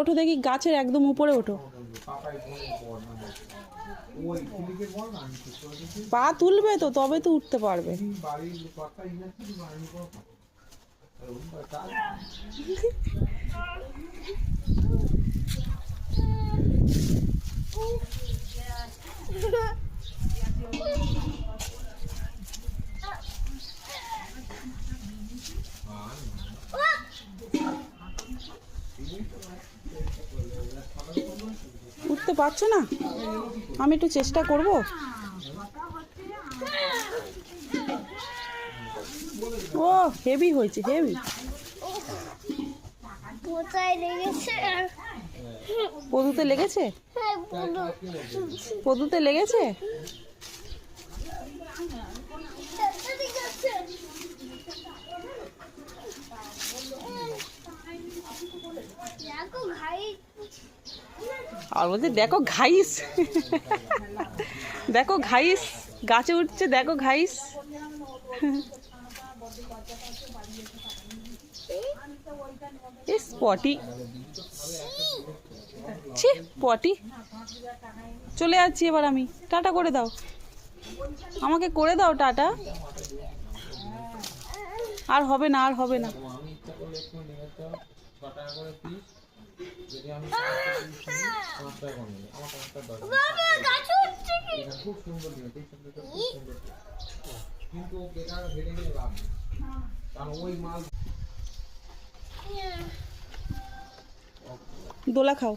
ওঠো দেখি, গাছের একদম উপরে ওঠো। পা তুলবে তো, তবে তো উঠতে পারবে। উঠতে পারছো না? আমি একটু চেষ্টা করব। ও হেভি হয়েছে, হেভি। পদুতে লেগেছে? পদুতে লেগেছে? আর বলছে দেখো ঘাইস, দেখো ঘাইস গাছে উঠছে, দেখো ঘাইস। পটি, ছি পটি। চলে যাচ্ছি এবার আমি, টাটা করে দাও, আমাকে করে দাও টাটা। আর হবে না, আর হবে না। দোলা খাও।